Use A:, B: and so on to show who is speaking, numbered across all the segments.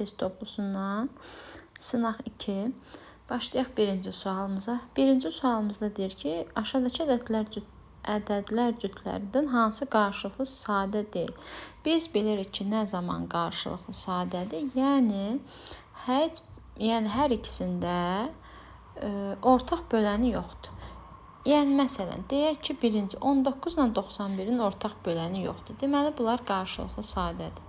A: test toplusundan. Sınaq 2. Başlayaq birinci sualımıza. Birinci sualımızda deyir ki, aşağıdakı ədədlər cütlərindən hansı qarşılıqlı sadə deyil? Biz bilirik ki, nə zaman qarşılıqlı sadədir? Yəni hər ikisində ortaq böləni yoxdur. Yəni məsələn, deyək ki, birinci 19 ilə 91-in ortaq böləni yoxdur. Deməli, bunlar qarşılıqlı sadədir.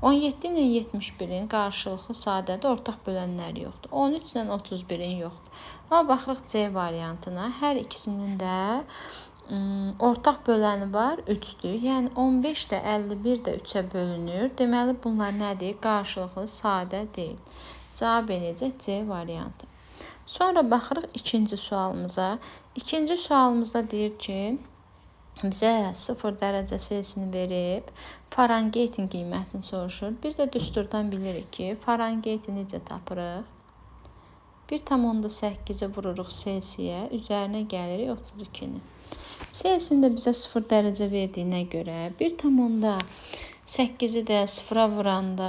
A: 17 ilə 71-in qarşılıqlı sadədir, ortaq bölənləri yoxdur. 13 ilə 31-in yoxdur. Amma baxırıq C variantına. Hər ikisinin də ortaq böləni var, 3-dür. Yəni 15 də 51 də 3-ə bölünür. Deməli, bunlar nədir? Qarşılıqlı sadə deyil. Cavab eləyəcək C variantı. Sonra baxırıq ikinci sualımıza. İkinci sualımızda deyir ki, bizə 0 dərəcə Selsini verib, Fahrenheitin qiymətini soruşur. Biz də düsturdan bilirik ki, Fahrenheiti necə tapırıq? 1,8-i vururuq Selsiyə, üzərinə gəlirik 32-ni. Selsin də bizə 0 dərəcə verdiyinə görə 1,8-i də 0-a vuranda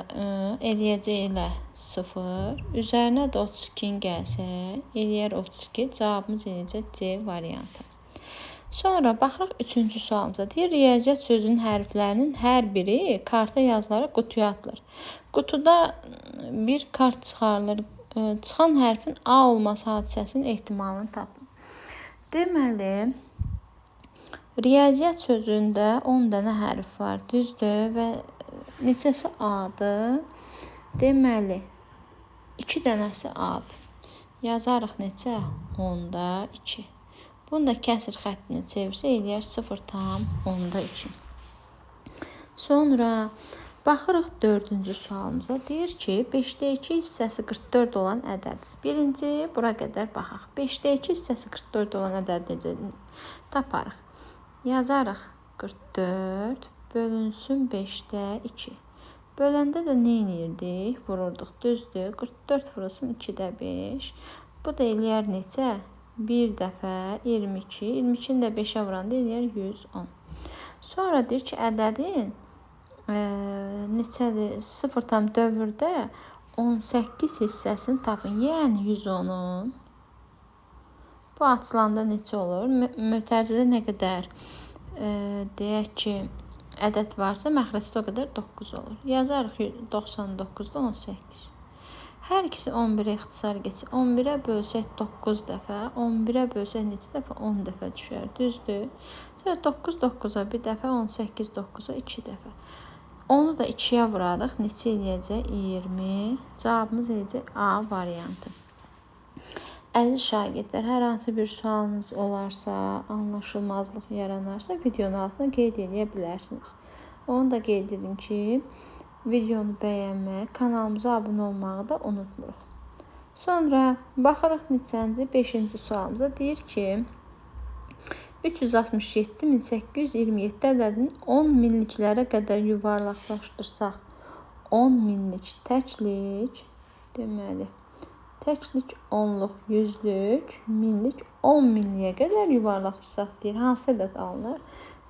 A: eləyəcəklə 0, üzərinə də 32-ni gəlsək, eləyər 32, cavabımız eləyəcək C variantı. Sonra baxırıq üçüncü sualımıza. Deyir, riyaziyyat sözünün hərflərinin hər biri karta yazılaraq qutuya atılır. Qutuda bir kart çıxarılır. Çıxan hərfin A olması hadisəsinin ehtimalını tapın. Deməli, riyaziyyat sözündə 10 dənə hərf var, düzdür və neçəsi A-dır? Deməli, 2 dənəsi A-dır. Yazarıq neçə? 10-da 2. Bunu da kəsir xəttinə çevirsə eləyər 0,2. Sonra baxırıq dördüncü sualımıza. Deyir ki, 5-də 2 hissəsi 44 olan ədəd. Birinci, bura qədər baxaq. 5-də 2 hissəsi 44 olan ədəd necə taparıq? Yazarıq 44 bölünsün 5-də 2. Böləndə də nə edirdik? Vururduq, düzdür. 44 vurulsun 2-də 5. Bu da eləyər neçə? 1 dəfə 22. 22-ni də 5-ə vuranda eləyər 110. Sonra deyir ki, ədədin neçədir? 0 tam dövrdə 18 hissəsini tapın. Yəni 110-un. Bu açılanda neçə olur? Mötərizədə nə qədər deyək ki, ədəd varsa, məxrəcdə o qədər 9 olur. Yazarıq 99-da 18. Hər ikisi 11-ə ixtisar geçir. 11-ə bölsək 9 dəfə, 11-ə bölsək neçə dəfə? 10 dəfə düşər, düzdür? Sonra 9 9-a bir dəfə, 18 9-a 2 dəfə. Onu da 2-yə vurarıq. Neçə eləyəcək? 20. Cavabımız eləyəcək A variantı. Əziz şagirdlər, hər hansı bir sualınız olarsa, anlaşılmazlıq yaranarsa, videonun altına qeyd edə bilərsiniz. Onu da qeyd edim ki, videonu bəyənmək, kanalımıza abunə olmağı da unutmuruq. Sonra baxırıq neçənci? 5-ci sualımıza. Deyir ki, 367.827 ədədini 10 minliklərə qədər yuvarlaqlaşdırsaq, 10 minlik təklik, deməli, təklik 10-luq, 100-lük, minlik 10 minliyə qədər yuvarlaqlaşdırsaq deyir. Hansı ədəd alınır?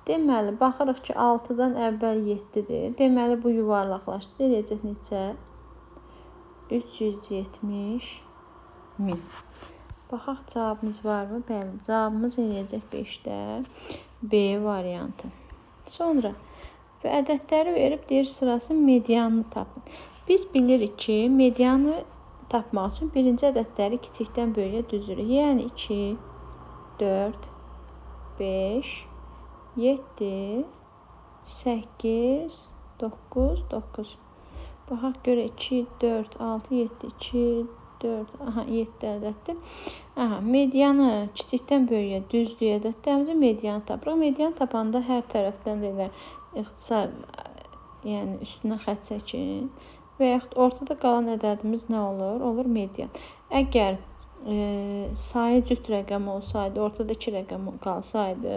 A: Deməli, baxırıq ki, 6-dan əvvəl 7-dir. Deməli, bu yuvarlaqlaşdı. Eləyəcək neçə? 370 min. Baxaq, cavabımız varmı? Bəli, cavabımız eləyəcək 5-də B variantı. Sonra ədədləri verib deyir, sırası medianını tapın. Biz bilirik ki, medianı tapmaq üçün birinci ədədləri kiçikdən böyüyə düzürük. Yəni 2, 4, 5, 7, 8, 9, 9. Baxaq görə 2, 4, 6, 7, 2, 4, 7 ədəddir. Medianı kiçikdən böyüyə düzlüyə ədədlərimizi medianı tapırıq. Medianı tapanda hər tərəfdən də elə ixtisar, yəni üstünə xətt çəkin. Və yaxud ortada qalan ədədimiz nə olur? Olur median. Əgər sayı cüt rəqəm olsaydı, ortada 2 rəqəm qalsaydı,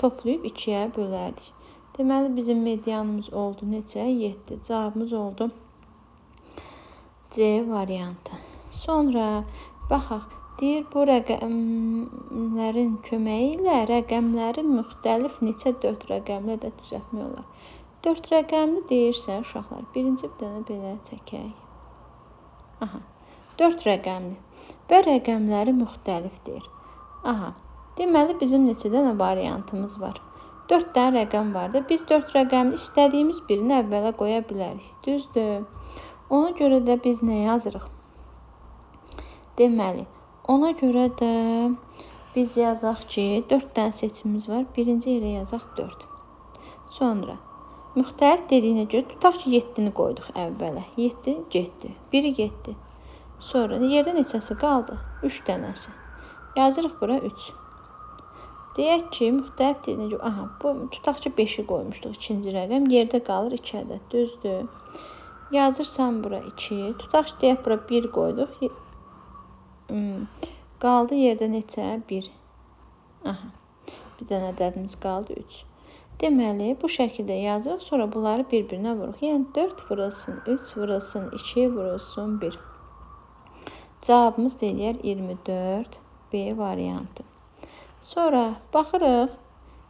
A: toplayıb 2-yə bölərdik. Deməli, bizim medianımız oldu neçə? 7. Cavabımız oldu C variantı. Sonra baxaq. Deyir, bu rəqəmlərin köməyi ilə rəqəmləri müxtəlif neçə 4 rəqəmlə də düzəltmək olar. 4 rəqəmli deyirsə, uşaqlar, birinci bir dənə belə çəkək. Aha. 4 rəqəmli və rəqəmləri müxtəlifdir. Aha. Deməli bizim neçə dənə variantımız var? 4 dənə rəqəm var da. Biz 4 rəqəmli istədiyimiz birini əvvələ qoya bilərik. Düzdür? Ona görə də biz nə yazırıq? Deməli, ona görə də biz yazaq ki, 4 dənə seçimimiz var. Birinci yerə yazaq 4. Sonra müxtəlif dediyinə görə tutaq ki, 7-ni qoyduq əvvələ. 7 getdi. 1 getdi. Sonra yerdə neçəsi qaldı? 3 dənəsi. Yazırıq bura 3. Deyək ki, müxtəlif dediyinə görə, aha, bu tutaq ki, 5-i qoymuşduq ikinci rəqəm. Yerdə qalır 2 ədəd. Düzdür? Yazırsan bura 2. Tutaq ki, deyək bura 1 qoyduq. Qaldı yerdə neçə? 1. Aha. Bir dənə ədədimiz qaldı 3. Deməli, bu şəkildə yazırıq. Sonra bunları bir-birinə vururuq. Yəni 4 vurulsun, 3 vurulsun, 2 vurulsun, 1. Cavabımız deyir 24 B variantı. Sonra baxırıq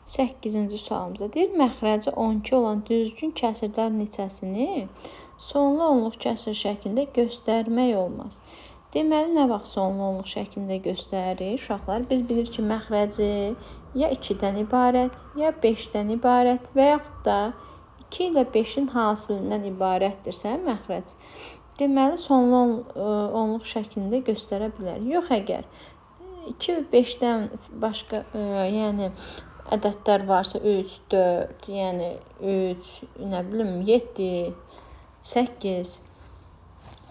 A: 8-ci sualımıza. Deyir, məxrəci 12 olan düzgün kəsirlər neçəsini sonlu onluq kəsir şəklində göstərmək olmaz. Deməli, nə vaxt sonlu onluq şəklində göstərir? Uşaqlar, biz bilirik ki, məxrəci ya 2-dən ibarət, ya 5-dən ibarət və yaxud da 2 ilə 5-in hasilindən ibarətdirsə məxrəc. Deməli, sonlu onluq şəklində göstərə bilər. Yox, əgər 2 və 5-dən başqa, yəni ədədlər varsa 3, 4, yəni 3, nə bilim 7, 8,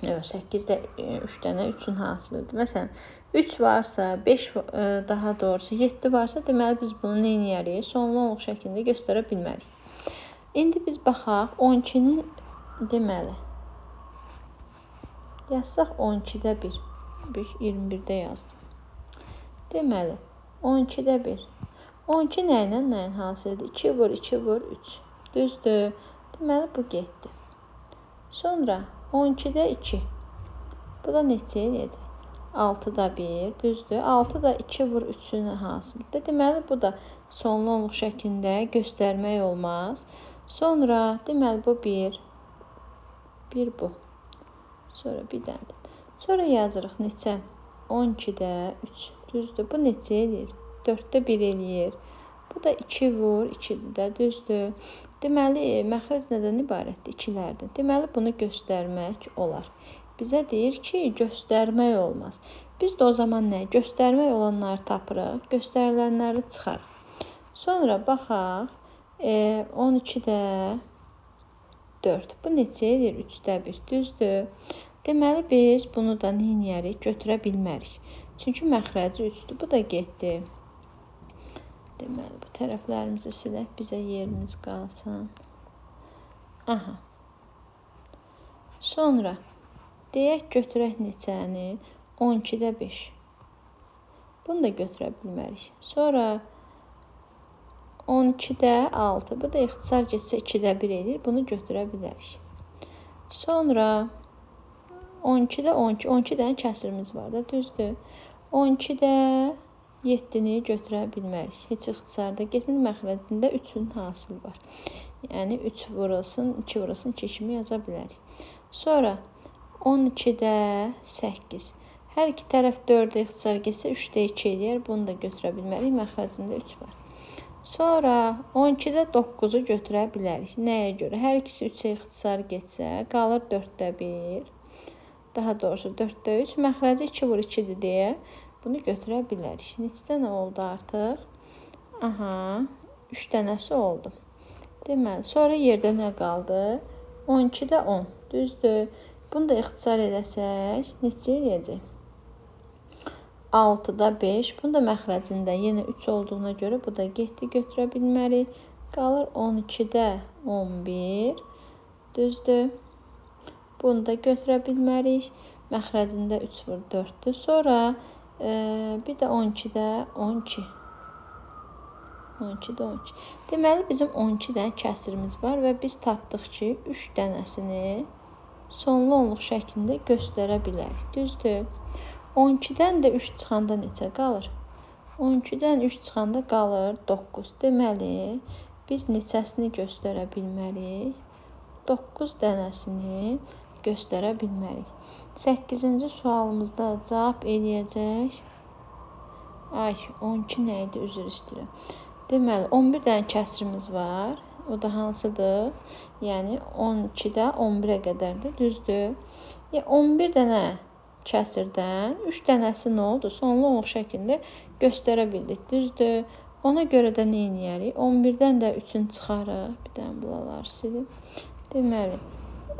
A: yox 8 də 3 dənə 3-ün hasılıdır. Məsələn, 3 varsa, 5 daha doğrusu 7 varsa, deməli biz bunu nə edərik? Sonlu onluq şəklində göstərə bilmərik. İndi biz baxaq 12-nin deməli yazsaq 12-də 1. 21-də yazdım. Deməli, 12-də 1. 12 nə ilə nəyin hasilidir? 2 vur, 2 vur, 3. Düzdür? Deməli, bu getdi. Sonra 12-də 2. Bu da neçə eləyəcək? 6-da 1. Düzdür? 6-da 2 vur, 3-ün hasilidir. Deməli, bu da sonlu onluq şəklində göstərmək olmaz. Sonra, deməli, bu 1. 1 bu. Sonra bir dənə. Sonra yazırıq neçə? 12-də 3. Düzdür? Bu neçə eləyir? 4-də 1 eləyir. Bu da 2 vur, 2-dir də. Düzdür? Deməli, məxrəc nədən ibarətdir? 2-lərdir. Deməli, bunu göstərmək olar. Bizə deyir ki, göstərmək olmaz. Biz də o zaman nə? Göstərmək olanları tapırıq, göstərilənləri çıxarıq. Sonra baxaq, 12-də 4. Bu neçə eləyir? 3-də 1. Düzdür? Deməli, biz bunu da nə edərik? Götürə bilmərik. Çünki məxrəci 3-dür. Bu da getdi. Deməli, bu tərəflərimizi silək, bizə yerimiz qalsın. Aha. Sonra, deyək, götürək neçəni? 12-də 5. Bunu da götürə bilmərik. Sonra, 12-də 6. Bu da ixtisar getsə 2-də 1 edir. Bunu götürə bilərik. Sonra, 12-də 12. 12 dənə kəsirimiz var da, düzdür? 12-də 7-ni götürə bilmərik. Heç ixtisarda getmir, məxrəcində 3-ün hasılı var. Yəni 3 vurulsun, 2 vurulsun, 2 kimi yaza bilərik. Sonra 12-də 8. Hər iki tərəf 4-də ixtisar getsə 3-də 2 eləyər. Bunu da götürə bilmərik, məxrəcində 3 var. Sonra 12-də 9-u götürə bilərik. Nəyə görə? Hər ikisi 3-ə ixtisar getsə, qalır 4-də 1. Daha doğrusu 4-də 3. Məxrəci 2 vur 2-dir deyə bunu götürə bilərik. Neçə dənə oldu artıq? Aha, 3 dənəsi oldu. Deməli, sonra yerdə nə qaldı? 12-də 10. Düzdür? Bunu da ixtisar edəsək, neçə eləyəcək? 6-da 5. Bunu da məxrəcində yenə 3 olduğuna görə bu da getdi, götürə bilmərik. Qalır 12-də 11. Düzdür? Bunu da götürə bilmərik. Məxrəcində 3 vur 4-dür. Sonra bir də 12-də 12. 12-də 12. Deməli, bizim 12 dənə kəsirimiz var və biz tapdıq ki, 3 dənəsini sonlu onluq şəklində göstərə bilərik. Düzdür? 12-dən də 3 çıxanda neçə qalır? 12-dən 3 çıxanda qalır 9. Deməli, biz neçəsini göstərə bilmərik? 9 dənəsini göstərə bilmərik. 8-ci sualımızda cavab eləyəcək. Ay, 12 nə idi? Üzr istəyirəm. Deməli, 11 dənə kəsrimiz var. O da hansıdır? Yəni 12-də 11-ə qədərdir, düzdür? 11 dənə kəsirdən 3 dənəsi nə oldu? Sonluq şəklində göstərə bildik, düzdür? Ona görə də nə edərik? 11-dən də 3-ünü çıxarıq. Bir dənə buraları silib. Deməli,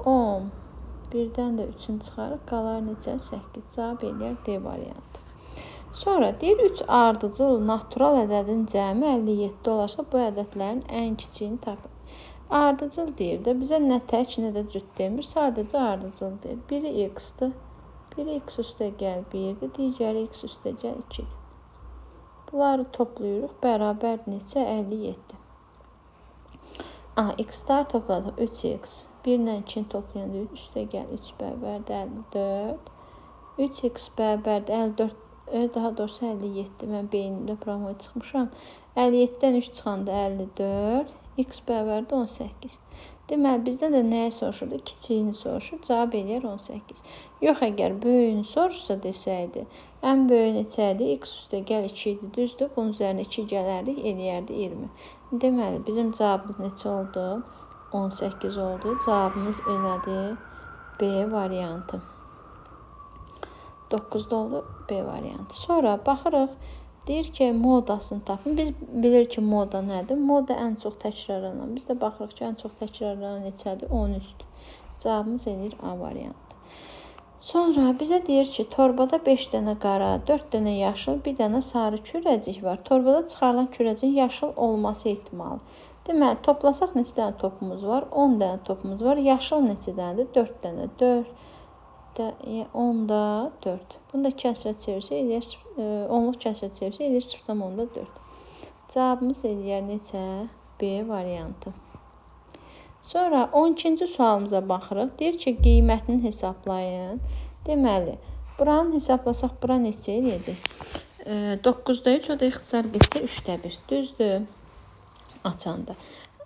A: 11-dən də 3-ünü çıxarıq. Qalar necə? 8. Cavab eləyər D variantı. Sonra deyir 3 ardıcıl natural ədədin cəmi 57 olarsa bu ədədlərin ən kiçiyini tapın. Ardıcıl deyir də bizə nə tək, nə də cüt demir. Sadəcə ardıcıl deyir. Biri x-dır. Biri x üstə gəl 1-dir. Digəri x üstə gəl 2-dir. Bunları toplayırıq. Bərabər neçə? 57. X-lar topladıq. 3x. 1 ilə 2-ni toplayanda üstə gəl 3 bərabərdir 54. 3x bərabərdir 54. Daha doğrusu 57. Mən beynimdə proqrama çıxmışam. 57-dən 3 çıxanda 54. X bərabərdir 18. Deməli, bizdən də nəyə soruşurdu? Kiçiyini soruşur. Cavab eləyər 18. Yox, əgər böyüyünü soruşsa desəydi, ən böyüyü neçə idi? X üstə gəl 2 idi, düzdür? Bunun üzərinə 2 gələrdik, eləyərdi 20. Deməli, bizim cavabımız neçə oldu? 18 oldu. Cavabımız elədi B variantı. 9-da oldu B variantı. Sonra baxırıq, deyir ki, modasını tapın. Biz bilirik ki, moda nədir? Moda ən çox təkrarlanan. Biz də baxırıq ki, ən çox təkrarlanan neçədir? 13-dür. Cavabımız eləyir A variantı. Sonra bizə deyir ki, torbada 5 dənə qara, 4 dənə yaşıl, 1 dənə sarı kürəcik var. Torbada çıxarılan kürəciyin yaşıl olması ehtimalı. Deməli, toplasaq neçə dənə topumuz var? 10 dənə topumuz var. Yaşıl neçə dənədir? 4 dənə. 10-da 4. Bunu da kəsrə çevirsə, onluq kəsrə çevirsə, eləyir 0,4. Cavabımız eləyər neçə? B variantı. Sonra 12-ci sualımıza baxırıq. Deyir ki, qiymətini hesablayın. Deməli, buranı hesablasaq, bura neçə eləyəcək? 9-da 3, o da ixtisar geçsə 3-də 1. Düzdür? Açanda.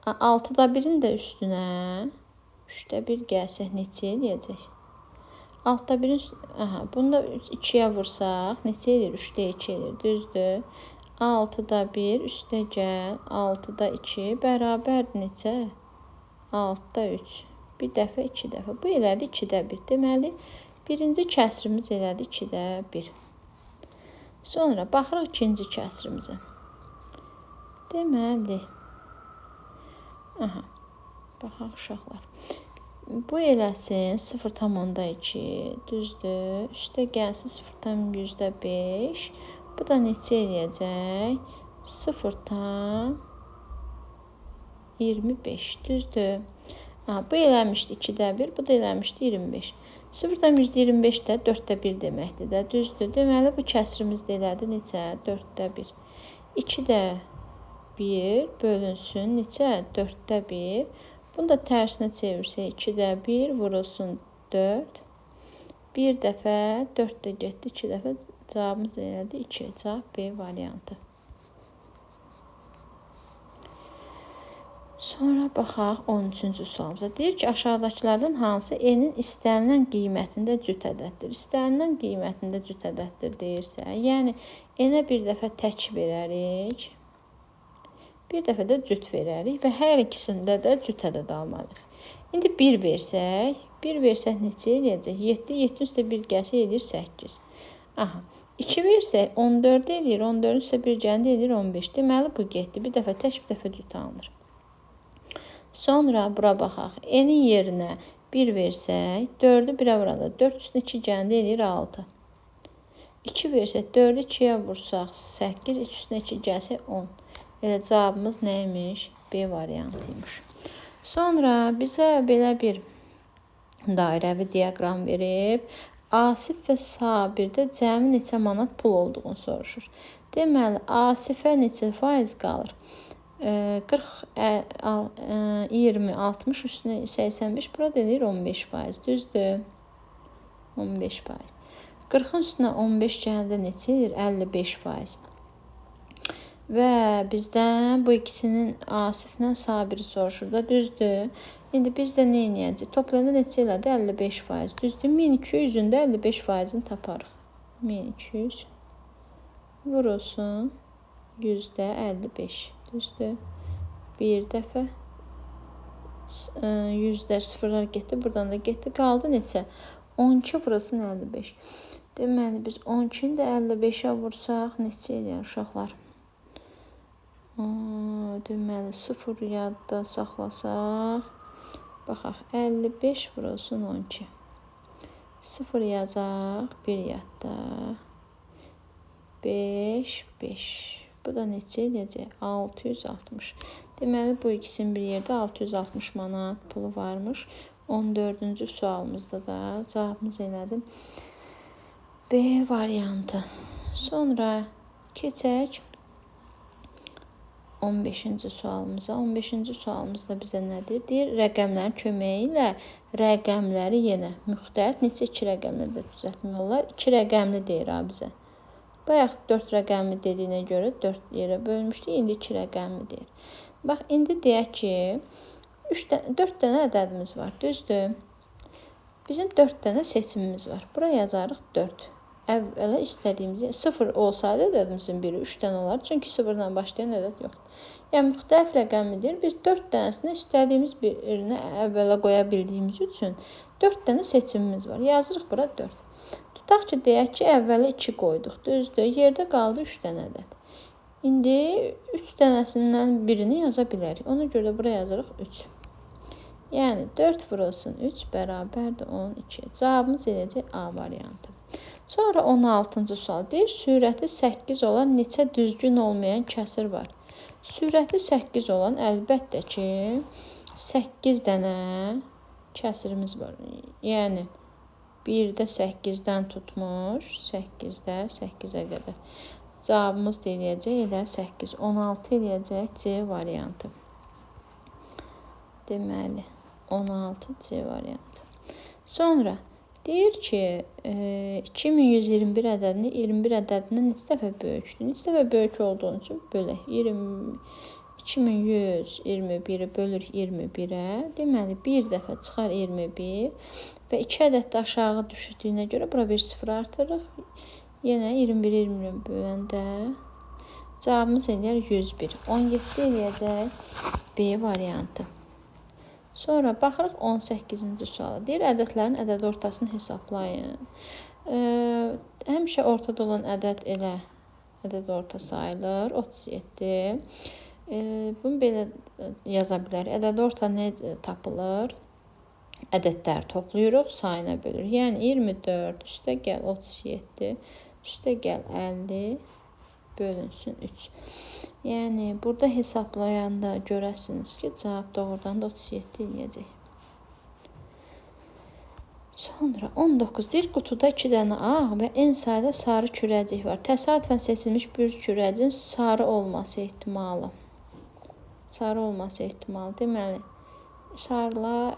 A: 6-da 1-in də üstünə 3-də 1 gəlsək neçə eləyəcək? 6-da 1-in üstünə, bunu da 2-yə vursaq, neçə eləyir? 3-də 2 eləyir, düzdür? 6-da 1 üstə gəl, 6-da 2 bərabər neçə? 6-da 3. Bir dəfə, 2 dəfə. Bu elədi 2-də 1. Deməli, birinci kəsrimiz elədi 2-də 1. Sonra baxırıq ikinci kəsrimizə. Deməli, baxaq uşaqlar. Bu eləsin 0,2, düzdür? Üstə gəlsin 0,5. Bu da neçə eləyəcək? 0,25, düzdür? Bu eləmişdi 2-də 1, bu da eləmişdi 25. 0,25 də 4-də 1 deməkdir də, düzdür? Deməli, bu kəsrimiz də elədi neçə? 4-də 1. 2-də 1 bölünsün neçə? 4-də 1. Bunu da tərsinə çevirsək, 2-də 1 vurulsun 4. Bir dəfə 4-də getdi, 2 dəfə cavabımız elədi 2. Cavab B variantı. Sonra baxaq 13-cü sualımıza. Deyir ki, aşağıdakılardan hansı N-in istənilən qiymətində cüt ədəddir? İstənilən qiymətində cüt ədəddir deyirsə, yəni N-ə bir dəfə tək verərik. Bir dəfə də cüt verərik və hər ikisində də cüt ədəd almalıyıq. İndi 1 versək, neçə eləyəcək? 7, 7 üstə 1 gəlsə eləyir 8. 2 versək 14 eləyir, 14 üstə 1 gəndə eləyir 15. Deməli, bu getdi. Bir dəfə tək, bir dəfə cüt alınır. Sonra bura baxaq. N-in yerinə 1 versək, 4-ü 1-ə vuranda 4 üstünə 2 gəndə eləyir 6. 2 versək, 4-ü 2-yə vursaq 8, 2 üstünə 2 gəlsək 10. Elə cavabımız nəymiş? B variantıymış. Sonra bizə belə bir dairəvi diaqram verib, Asif və Sabirdə cəmi neçə manat pul olduğunu soruşur. Deməli, Asifə neçə faiz qalır? 40, 20, 60 üstünə 85, burada eləyir 15 faiz, düzdür? 15 faiz. 40-ın üstünə 15 gəldə neçə eləyir? 55 faiz. Və bizdən bu ikisinin Asiflə Sabiri soruşur da, düzdür. İndi biz də nə edəcəyik? Toplayanda neçə elədi? 55%. Düzdür. 1200-ün də 55%-ni taparıq. 1200 vurulsun %55. Düzdür. Bir dəfə yüzlər sıfırlar getdi. Buradan da getdi. Qaldı neçə? 12 vurulsun 55. Deməli biz 12-ni də 55-ə vursaq neçə eləyər uşaqlar? Deməli 0 yadda saxlasaq. Baxaq 55 vurulsun 12. 0 yazaq. 1 yadda. 5, 5. Bu da neçə eləyəcək? 660. Deməli bu ikisinin bir yerdə 660 manat pulu varmış. 14-cü sualımızda da cavabımız elədim. B variantı. Sonra keçək 15-ci sualımıza. 15-ci sualımızda bizə nədir? Deyir, rəqəmlərin köməyi ilə rəqəmləri yenə müxtəlif neçə 2 rəqəmlə də düzəltmək olar. 2 rəqəmli deyir ha bizə. Bayaq 4 rəqəmli dediyinə görə 4 yerə bölmüşdük. İndi 2 rəqəmli deyir. Bax, indi deyək ki, 4 dənə ədədimiz var. Düzdür? Bizim 4 dənə seçimimiz var. Buraya yazarıq 4. Əvvələ istədiyimiz, 0 olsaydı ədədimizin biri 3 dənə olar. Çünki 0-dan başlayan ədəd yoxdur. Yəni, müxtəlif rəqəmidir. Biz 4 dənəsini istədiyimiz birini əvvələ qoya bildiyimiz üçün 4 dənə seçimimiz var. Yazırıq bura 4. Tutaq ki, deyək ki, əvvələ 2 qoyduq. Düzdür? Yerdə qaldı 3 dənə ədəd. İndi 3 dənəsindən birini yaza bilərik. Ona görə də buraya yazırıq 3. Yəni, 4 vurulsun 3 bərabərdir 12. Cavabımız eləyəcək A variantı. Sonra 16-cı sual deyir, sürəti 8 olan neçə düzgün olmayan kəsir var? Sürəti 8 olan əlbəttə ki, 8 dənə kəsirimiz var. Yəni, 1-də 8-dən tutmuş, 8-də 8-ə qədər. Cavabımız da eləyəcək, elə 8. 16 eləyəcək C variantı. Deməli, 16 C variantı. Sonra deyir ki, 2121 ədədini 21 ədədindən neçə dəfə böyükdür? Neçə dəfə böyük olduğu üçün bölək. 2121-i bölürük 21-ə. Deməli, bir dəfə çıxar 21 və 2 ədəd də aşağı düşdüyünə görə bura bir 0 artırırıq. Yenə 21-20 böləndə cavabımız eləyər 101. 17 eləyəcək B variantı. Sonra baxırıq 18-ci suala. Deyir, ədədlərin ədəd ortasını hesablayın. Həmişə ortada olan ədəd elə ədəd orta sayılır. 37. Bunu belə yaza bilərik. Ədəd orta necə tapılır? Ədədləri toplayırıq, sayına bölürük. Yəni 24 üstə gəl 37, üstə gəl 50 bölünsün 3. Yəni, burada hesablayanda görəsiniz ki, cavab doğrudan da 37 eləyəcək. Sonra 19 deyir, qutuda 2 dənə ağ və N sayda sarı kürəcik var. Təsadüfən seçilmiş bir kürəcin sarı olması ehtimalı. Sarı olması ehtimalı. Deməli, sarılar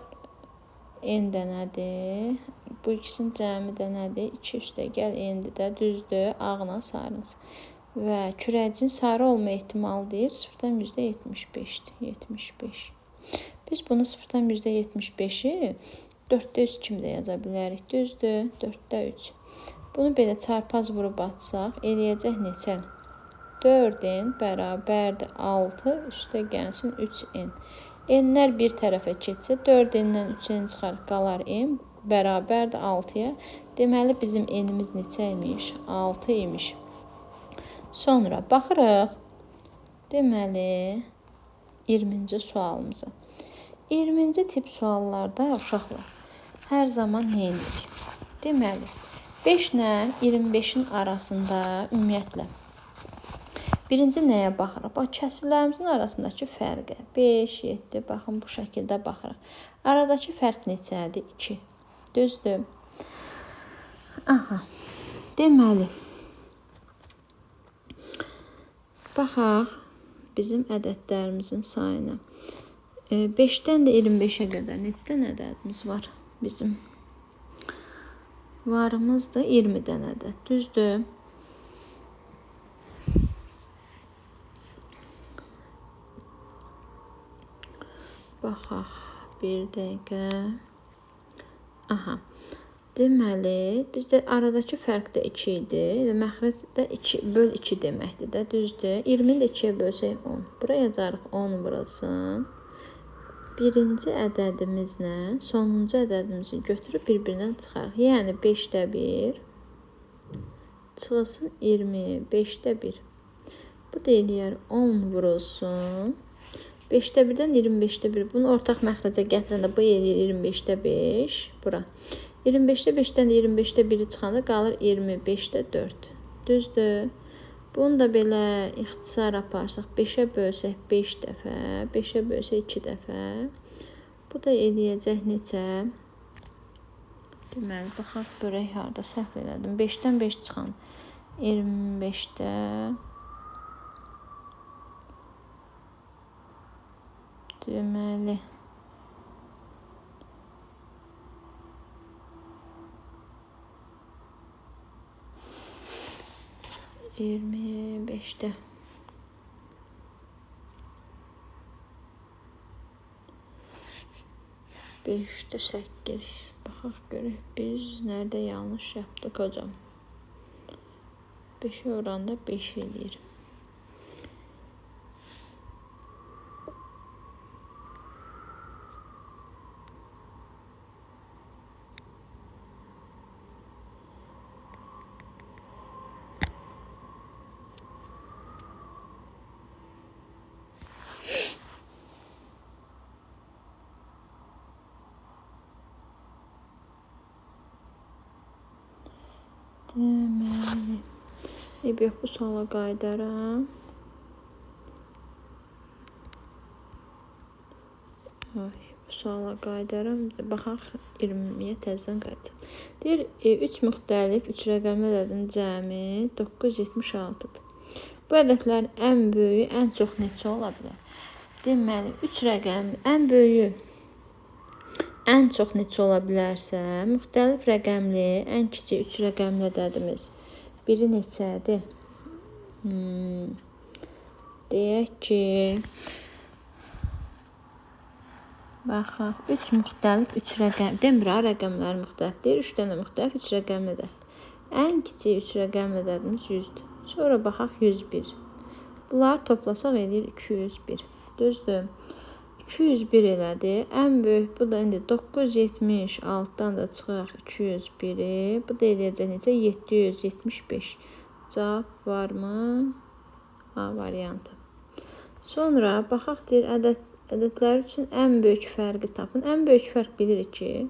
A: N dənədir. Bu ikisinin cəmi dənədir. 2 üstə gəl N-dir də, düzdür, ağla sarınız. Və kürəcin sarı olma ehtimalı deyir, 0-dan %75-dir. 75. Biz bunu 0-dan %75-i 4-də 3 kimi də yaza bilərik. Düzdür, 4-də 3. Bunu belə çarpaz vurub atsaq, eləyəcək neçə? 4n bərabərdir 6, üstə gəlsin 3n. N'lər bir tərəfə keçsə, 4n-dən 3n çıxar, qalar n, bərabərdir 6-ya. Deməli, bizim n'imiz neçə imiş? 6 imiş. Sonra baxırıq, deməli, 20-ci sualımıza. 20-ci tip suallarda uşaqlar hər zaman nə edirik? Deməli, 5 ilə 25-in arasında ümumiyyətlə birinci nəyə baxırıq? Bax, kəsirlərimizin arasındakı fərqə. 5, 7, baxın, bu şəkildə baxırıq. Aradakı fərq neçədir? 2. Düzdür. Aha, deməli, baxaq bizim ədədlərimizin sayına. 5-dən də 25-ə qədər neçə dənə ədədimiz var bizim? Varımız da 20 dənə ədəd. Düzdür. Baxaq. Bir dəqiqə. Aha. Deməli, bizdə aradakı fərq də 2 idi. Məxrəc də 2 böl 2 deməkdir də, düzdür? 20-ni də 2-yə bölsək 10. Buraya yazarıq 10 vurulsun. Birinci ədədimizlə sonuncu ədədimizi götürüb bir-birindən çıxarıq. Yəni 5-də 1 çıxılsın 20, 5-də 1. Bu da eləyər 10 vurulsun. 5-də 1-dən 25-də 1. Bunu ortaq məxrəcə gətirəndə bu eləyir 25-də 5. Bura. 25-də 5-dən də 25-də 1-i çıxanda qalır 25-də 4. Düzdür? Bunu da belə ixtisar aparsaq 5-ə bölsək 5 dəfə, 5-ə bölsək 2 dəfə. Bu da eləyəcək neçə? Deməli, baxaq görək harda səhv elədim. 5-dən 5 çıxan 25-də deməli 25-də 5-də 8. Baxaq görək biz nerede yanlış yaptık hocam. 5'e oranda 5 eləyir. Deməli, yox, bu suala qayıdaram. Bu suala qayıdaram. Baxaq 20-yə təzədən qayıdacaq. Deyir, 3 müxtəlif 3 rəqəmli ədədin cəmi 976-dır. Bu ədədlərin ən böyüyü ən çox neçə ola bilər? Deməli, 3 rəqəm ən böyüyü ən çox neçə ola bilərsə, müxtəlif rəqəmli, ən kiçik 3 rəqəmli ədədimiz biri neçədir? Deyək ki, baxaq, 3 müxtəlif 3 rəqəm, demir ha, rəqəmlər müxtəlif deyir, 3 dənə müxtəlif 3 rəqəmli ədəd. Ən kiçik 3 rəqəmli ədədimiz 100-dür. Sonra baxaq 101. Bunları toplasaq edir 201. Düzdür? 201 elədi. Ən böyük, bu da indi 976-dan da çıxaq 201-i. Bu da eləyəcək necə? 775. Cavab varmı? A variantı. Sonra baxaq deyir, ədədlər üçün ən böyük fərqi tapın. Ən böyük fərq bilirik ki,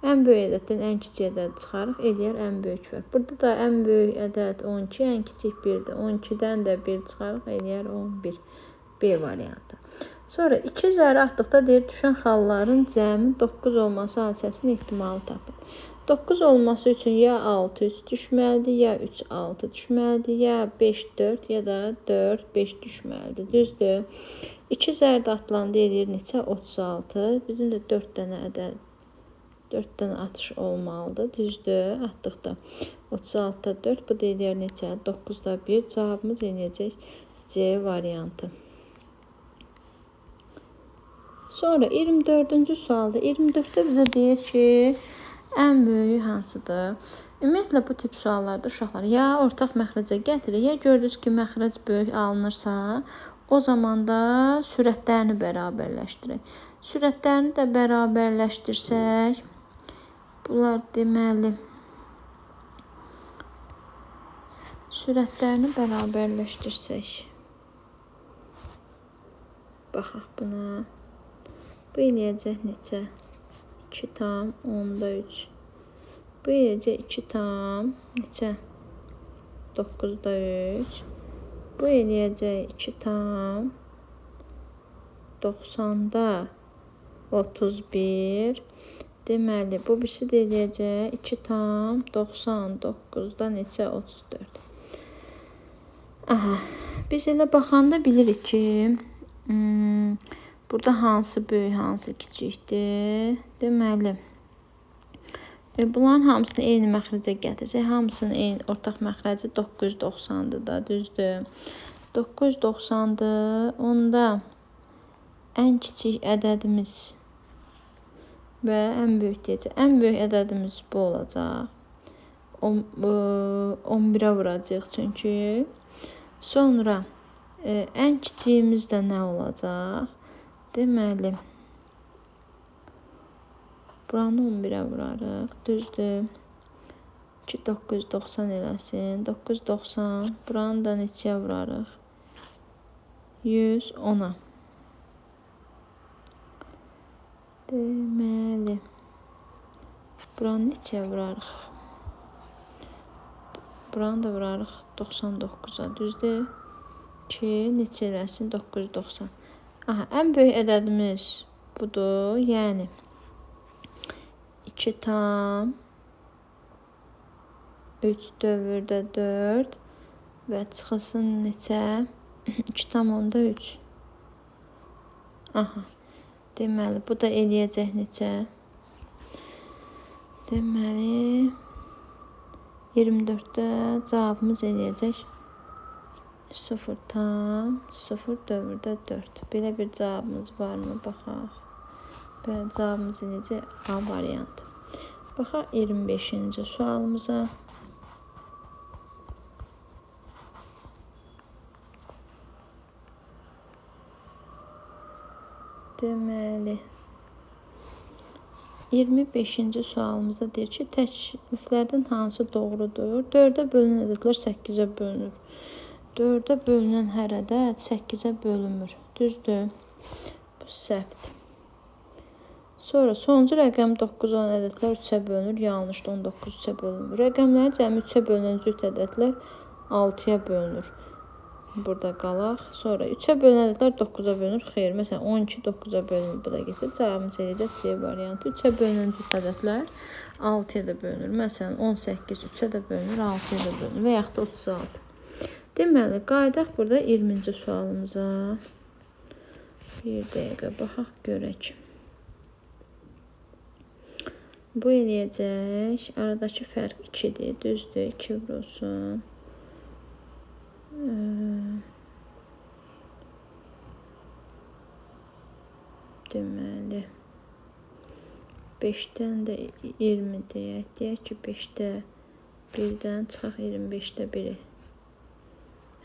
A: ən böyük ədəddən ən kiçik ədəd çıxarıq, eləyər ən böyük fərq. Burada da ən böyük ədəd 12, ən kiçik 1-dir. 12-dən də 1 çıxarıq, eləyər 11. B variantı. Sonra 2 zərə atdıqda deyir, düşən xalların cəmi 9 olması hadisəsinin ehtimalı tapın. 9 olması üçün ya 6 3 düşməlidir, ya 3 6 düşməlidir, ya 5 4, ya da 4 5 düşməlidir. Düzdür? 2 zərdə atılan deyir neçə? 36. Bizim də 4 dənə ədəd, 4 dənə atış olmalıdır. Düzdür? Atdıqda 36-da 4, bu deyir neçə? 9-da 1. Cavabımız eləyəcək C variantı. Sonra 24-cü sualda 24-də bizə deyir ki, ən böyüyü hansıdır? Ümumiyyətlə bu tip suallarda uşaqlar ya ortaq məxrəcə gətirir, ya gördünüz ki, məxrəc böyük alınırsa, o zaman da sürətlərini bərabərləşdirir. Sürətlərini də bərabərləşdirsək, bunlar deməli sürətlərini bərabərləşdirsək, baxaq buna. Bu eləyəcək neçə? 2 tam 10-da 3. Bu eləyəcək 2 tam neçə? 9-da 3. Bu eləyəcək 2 tam 90-da 31. Deməli, bu birisi də eləyəcək 2 tam 99-da neçə? 34. Aha, biz elə baxanda bilirik ki, burada hansı böyük, hansı kiçikdir? Deməli, bunların hamısını eyni məxrəcə gətirsək, hamısının eyni ortaq məxrəci 990-dır da, düzdür? 990-dır. Onda ən kiçik ədədimiz və ən böyük deyəcək. Ən böyük ədədimiz bu olacaq. 11-ə vuracaq çünki. Sonra ən kiçiyimiz də nə olacaq? Deməli, buranı 11-ə vurarıq. Düzdür. 990 eləsin. 990. Buranı da neçəyə vurarıq? 110-a. Deməli, buranı neçəyə vurarıq? Buranı da vurarıq 99-a. Düzdür? Ki, neçə eləsin? 990. Aha, ən böyük ədədimiz budur. Yəni 2 tam 3 dövrdə 4 və çıxılsın neçə? 2 tam onda 3. Aha. Deməli, bu da eləyəcək neçə? Deməli, 24-də cavabımız eləyəcək 0 tam 0 dövrdə 4. Belə bir cavabımız varmı? Baxaq. Bəli, cavabımız eləyəcək A variantı. Baxaq 25-ci sualımıza. Deməli, 25-ci sualımızda deyir ki, təkliflərdən hansı doğrudur? 4-ə bölünən ədədlər 8-ə bölünür. 4-ə bölünən hər ədəd 8-ə bölünmür. Düzdür? Bu səhvdir. Sonra sonuncu rəqəm 9 olan ədədlər 3-ə bölünür. Yanlışdır, 19 3-ə bölünmür. Rəqəmlərin cəmi 3-ə bölünən cüt ədədlər 6-ya bölünür. Burada qalaq. Sonra 3-ə bölünən ədədlər 9-a bölünür. Xeyr, məsələn 12 9-a bölünür. Bu da getir. Cavabımız eləyəcək C variantı. 3-ə bölünən cüt ədədlər 6-ya da bölünür. Məsələn 18 3-ə də bölünür, 6-ya da bölünür və yaxud da 36. Deməli, qaydaq burada 20-ci sualımıza. Bir dəqiqə baxaq görək. Bu eləyəcək. Aradakı fərq 2-dir. Düzdür. 2 vurulsun. Deməli, 5-dən də 20 deyək. Deyək ki, 5-də 1-dən çıxaq 25-də 1-i.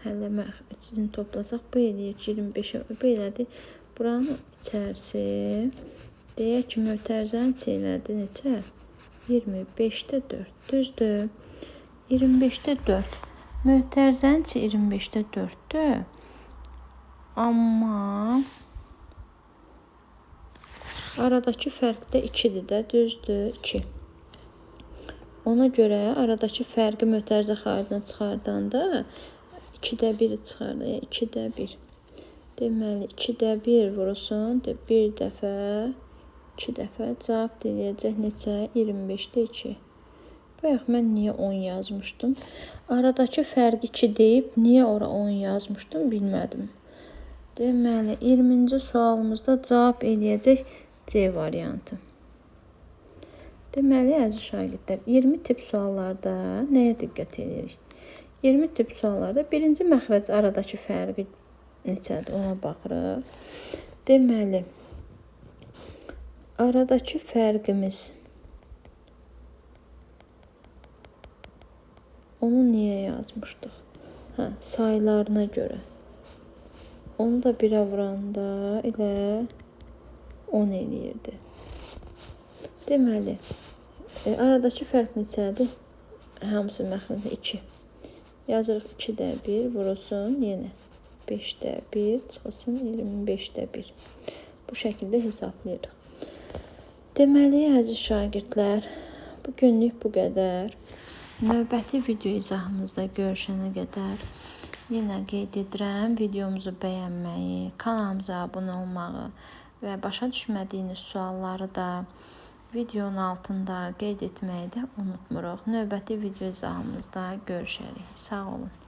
A: Həlləmək üçün toplasaq, bu eləyir ki, 25-ə, bu elədir. Buranın içərisi, deyək ki, mötərizənin içi elədi neçə? 25-də 4, düzdür. 25-də 4. Mötərizənin içi 25-də 4-dür. Amma aradakı fərq də 2-dir də, düzdür, 2. Ona görə aradakı fərqi mötərizə xaricinə çıxardanda 2-də 1 çıxardı, yəni 2-də 1. Deməli, 2-də 1 vurulsun, bir dəfə, 2 dəfə cavab deyəcək neçə? 25-də 2. Bayaq mən niyə 10 yazmışdım? Aradakı fərqi 2 deyib, niyə ora 10 yazmışdım, bilmədim. Deməli, 20-ci sualımızda cavab eləyəcək C variantı. Deməli, əziz şagirdlər, 20 tip suallarda nəyə diqqət edirik? 20 tip suallarda birinci məxrəc aradakı fərqi neçədir, ona baxırıq. Deməli, aradakı fərqimiz onu niyə yazmışdıq? Hə, saylarına görə. Onu da 1-ə vuranda elə 10 eləyirdi. Deməli, aradakı fərq neçədir? Hamısı məxrəcdə 2. Yazırıq 2-də 1 vurulsun yenə. 5-də 1 çıxılsın 25-də 1. Bu şəkildə hesablayırıq. Deməli, əziz şagirdlər, bu günlük bu qədər. Növbəti video izahımızda görüşənə qədər yenə qeyd edirəm, videomuzu bəyənməyi, kanalımıza abunə olmağı və başa düşmədiyiniz sualları da videonun altında qeyd etməyi də unutmuruq. Növbəti video izahımızda görüşərik. Sağ olun.